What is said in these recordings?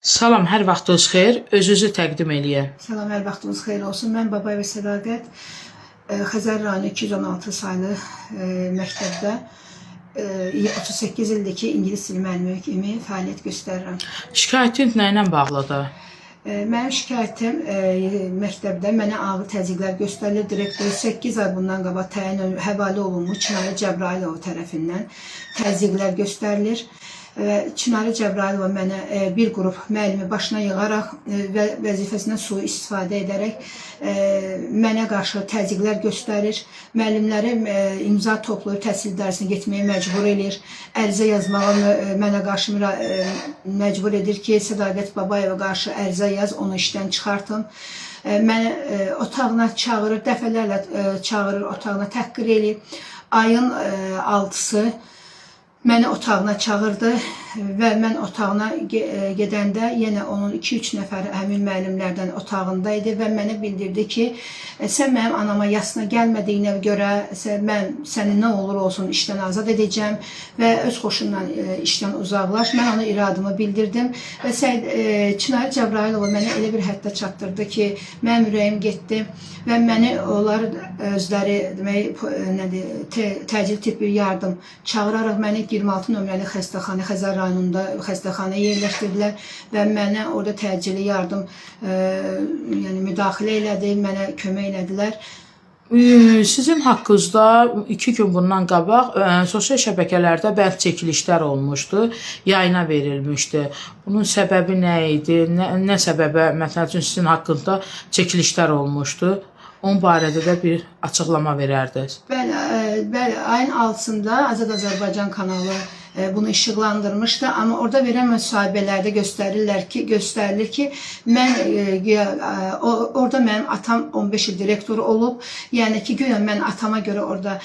Salam, hər vaxtınız xeyir. Özünüzü təqdim eləyin. Salam, hər vaxtınız xeyir olsun. Mən Babayev Sədaqət Xəzər rayonu 216 saylı məktəbdə 38 ildir ki, ingilis dili müəllimi kimi fəaliyyət göstərirəm. Şikayətin nə ilə bağlıdır? Mənim şikayətim məktəbdə mənə ağır təzyiqlər göstərilir. Direktor 8 ay bundan qabaq təyin həvalə olunmuş Çinarə Cəbrailova tərəfindən təzyiqlər göstərilir. Çinarə Cəbrailova mənə bir qrup müəllimi başına yığaraq və vəzifəsindən sui-istifadə edərək mənə qarşı təzyiqlər göstərir. Müəllimləri imza toplayıb təhsil dərsinə getməyə məcbur edir. Ərizə yazmağa mənə qarşı məcbur edir ki, Sədaqət Babayeva qarşı ərizə yaz, onu işdən çıxartın. Məni otağına çağırır, dəfələrlə çağırır, otağına təhqir edir. Ayın 6-sı məni otağına çağırdı və mən otağına gedəndə yenə onun 2-3 nəfər həmin müəllimlərdən otağındaydı və mənə bildirdi ki, sən mənim anama yasına gəlmədiyinə görə mən səni nə olur olsun işdən azad edəcəm və öz xoşundan işdən uzaqlaş. Mən ona iradımı bildirdim və Çinarə Cəbrailova mənə elə bir həddə çatdırdı ki, mənim ürəyim getdi və məni onlar özləri təcil tibbi yardım çağıraraq məni 26 nömrəli xəstəxana, Xəzər rayonunda xəstəxanaya yerləşdirdilər və mənə orada təcili yardım müdaxilə elədi, mənə kömək elədilər. Sizin haqqınızda 2 gün bundan qabaq sosial şəbəkələrdə bəzi çəkilişlər olmuşdu, yayına verilmişdi. Bunun səbəbi nə idi? Nə səbəbə, məsəl üçün sizin haqqınızda çəkilişlər olmuşdu? Onun barədə də bir açıqlama verərdiniz. Bəli, ayın 6-sında Azad Azərbaycan kanalı bunu işıqlandırmışdı, amma orada verən müsahibələrdə göstərilir ki, orada mənim atam 15 il direktoru olub, yəni ki, güya mən atama görə orada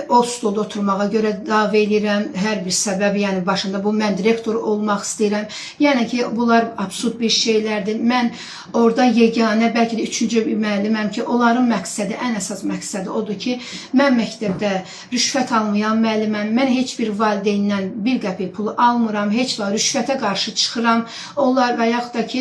o stolda oturmağa görə dava edirəm, hər bir səbəb, yəni başında bu, mən direktor olmaq istəyirəm, yəni ki, bunlar absurd bir şeylərdir. Mən orada yeganə, bəlkə də 3-cü müəlliməm ki, onların məqsədi, ən əsas məqsədi odur ki, mən məktəbdə rüşvət almayan müəlliməm, mən heç bir valideyn bir qəpik pulu almıram, heç vaxt rüşvətə qarşı çıxıram. Onlar və yaxud da ki,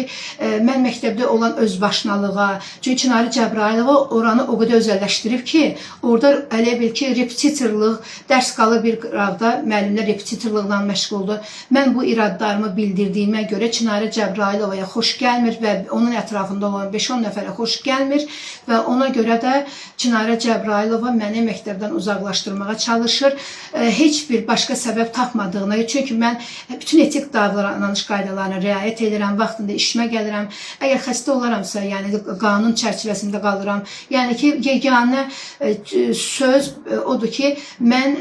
mən məktəbdə olan özbaşınalığa, çünki Çinarə Cəbrailova oranı o qədər özəlləşdirib ki, orada elə bil ki, repetitorluq, dərs qalır bir qıraqda, müəllimlər repetitorluqla məşğuldur. Mən bu iradlarımı bildirdiyimə görə Çinarə Cəbrailovaya xoş gəlmir və onun ətrafında olan 5-10 nəfərə xoş gəlmir və ona görə də Çinarə Cəbrailova məni məktəbdən uzaqlaşdırmağa çalışır. Heç bir başqa səbəb tapmadığına, çünki mən bütün etik davranış qaydalarına riayət edirəm, vaxtında işimə gəlirəm. Əgər xəstə olaramsa, yəni qanun çərçivəsində qalıram. Yəni ki, yeganə söz odur ki, mən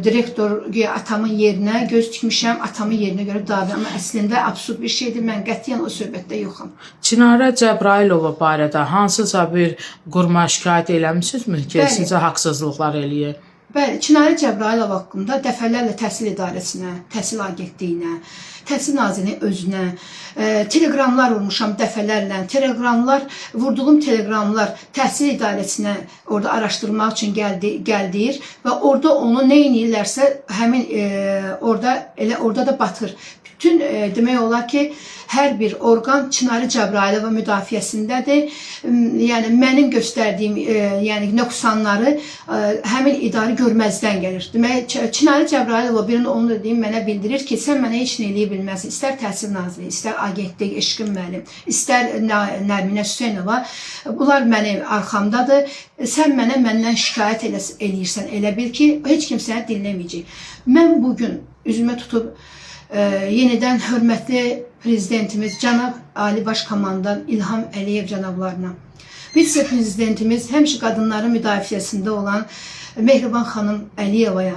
direktor atamın yerinə göz tikmişəm, atamın yerinə görə dava, amma əslində absurd bir şeydir, mən qətiyyən o söhbətdə yoxam. Çinarə Cəbrailova barədə hansısa bir quruma şikayət eləmisinizmi ki, sizə haqsızlıqlar eləyir? Bəli, Çinarə Cəbrailova haqqında dəfələrlə təhsil idarəsinə, təhsil agentliyinə, təhsil nazirinin özünə teleqramlar vurmuşam dəfələrlə. Vurduğum teleqramlar təhsil idarəsinə orada araşdırmaq üçün gəldir və orada onu nə edirlərsə həmin orada da batır. Bütün demək olar ki, hər bir orqan Çinarə Cəbrailova müdafiəsindədir. Yəni, mənim göstərdiyim nöqsanları həmin idarə görməzdən gəlir. Demək, Çinarə Cəbrailova birinin onu dediyim mənə bildirir ki, sən mənə heç nə eləyə bilməzsin. İstər təhsil naziri, istər agentlik, Eşqin müəllim, istər Nərminə Hüseynova. Bunlar mənim arxamdadır. Sən məndən şikayət eləyirsən, elə bil ki, heç kim səni dinləməyəcək. Mən bugün üzümə tutub yenidən hörmətli prezidentimiz cənab Ali Baş Komandan İlham Əliyev cənablarına, vitse-prezidentimiz həmişə qadınların müdafiəsində olan Mehriban xanım Əliyevaya,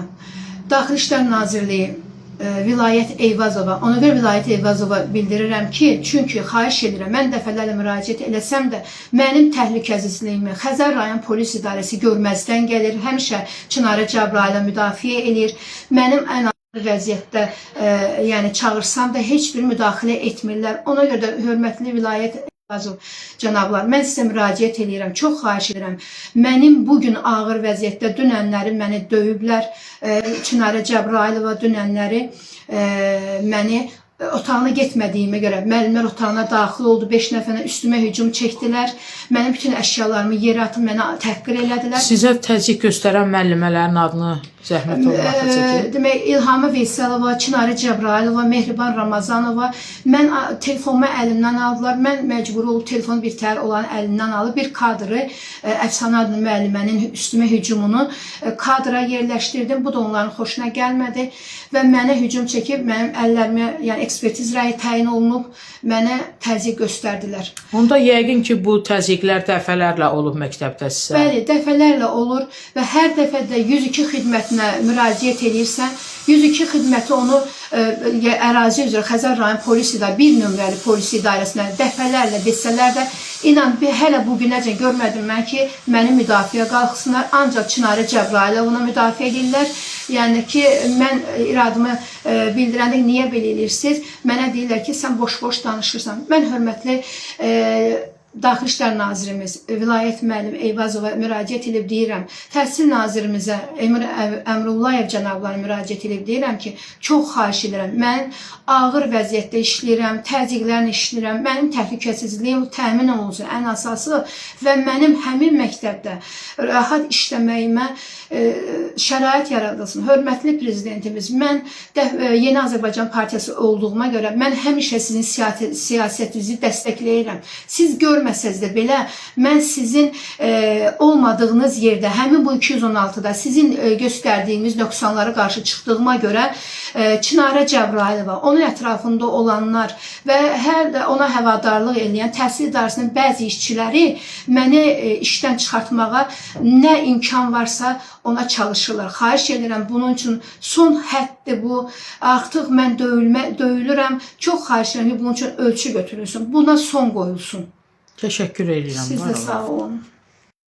Daxili İşlər Nazirliyi Vilayət Eyvazova, ona görə Vilayət Eyvazova bildirirəm ki, çünki xahiş edirəm, mən dəfələrlə müraciət eləsəm də mənim təhlükəsizliyimi Xəzər rayon polis idarəsi görməzdən gəlir, həmişə Çinarə Cəbrailova müdafiə edir, mənim ən vəziyyətdə çağırsam da heç bir müdaxilə etmirlər. Ona görə də hörmətli Vilayət cənablar, mən sizə müraciət edirəm, çox xahiş edirəm. Mənim bugün ağır vəziyyətdə dünənləri məni döyüblər. Çinarə Cəbrailova dünənləri məni otağına getmədiyimə görə müəllimlər otağına daxil oldu. 5 nəfərə üstümə hücum çəkdilər. Mənim bütün əşyalarımı yerə atıb mənə təhqir elədilər. Sizə təzyiq göstərən müəllimələrin adını zəhmət olmasa çəkin. Demək, İlhamə Veysalova, Çinarə Cəbrayılova, Mehriban Ramazanova, mən telefonumu əlimdən aldılar. Mən məcbur olub telefon bir təhər olan əlindən alıb bir kadrı, Əfsanə adlı müəllimənin üstümə hücumunu kadra yerləşdirdim. Bu da onların xoşuna gəlmədi və mənə hücum çəkib mənim əllərimə, yəni ekspertiz rəyi təyin olunub, mənə təzyiq göstərdilər. Onda yəqin ki, bu təzyiqlər dəfələrlə olub məktəbdə sizə. Bəli, dəfələrlə olur və hər dəfə də 102 xidmətinə müraciət edirsən, 102 xidməti onu ərazi üzrə Xəzər rayon polis idarəsi, 1 nömrəli polis idarəsinə dəfələrlə desələr də, inan hələ bu günəcən görmədim mən ki, məni müdafiə qalxsınlar, ancaq Çinarə Cəbrayılovunu müdafiə edirlər. Yəni ki, mən iradımı bildirəndə niyə belə edirsiniz? Mənə deyirlər ki, sən boş-boş danışırsan. Mən hörmətli Daxili İşlər Nazirimiz, Vilayət müəllim Eyvazova müraciət edib deyirəm, Təhsil Nazirimizə Emir Əmrullayev cənablarına müraciət edib deyirəm ki, çox xahiş edirəm, mən ağır vəziyyətdə işləyirəm, təzyiqlərlə işləyirəm, mənim təhlükəsizliyim təmin olunsun ən əsası və mənim həmin məktəbdə rahat işləməyimə şərait yaradılsın. Hörmətli prezidentimiz, mən Yeni Azərbaycan Partiyası olduğuma görə mən həmişə sizin siyasətinizi dəstəkləyirəm. Siz görməsəz də belə, mən sizin olmadığınız yerdə, həmin bu 216-da sizin göstərdiyiniz nöqsanlara qarşı çıxdığıma görə Çinarə Cəbrayılova, onun ətrafında olanlar və hər də ona həvadarlıq edən təhsil idarəsinin bəzi işçiləri məni işdən çıxartmağa nə imkan varsa ona çalışırlar. Xahiş edirəm, bunun üçün son həddir bu. Artıq mən döyülürəm. Çox xahiş edirəm ki, bunun üçün ölçü götürülsün. Buna son qoyulsun. Təşəkkür edirəm. Siz də sağ olun.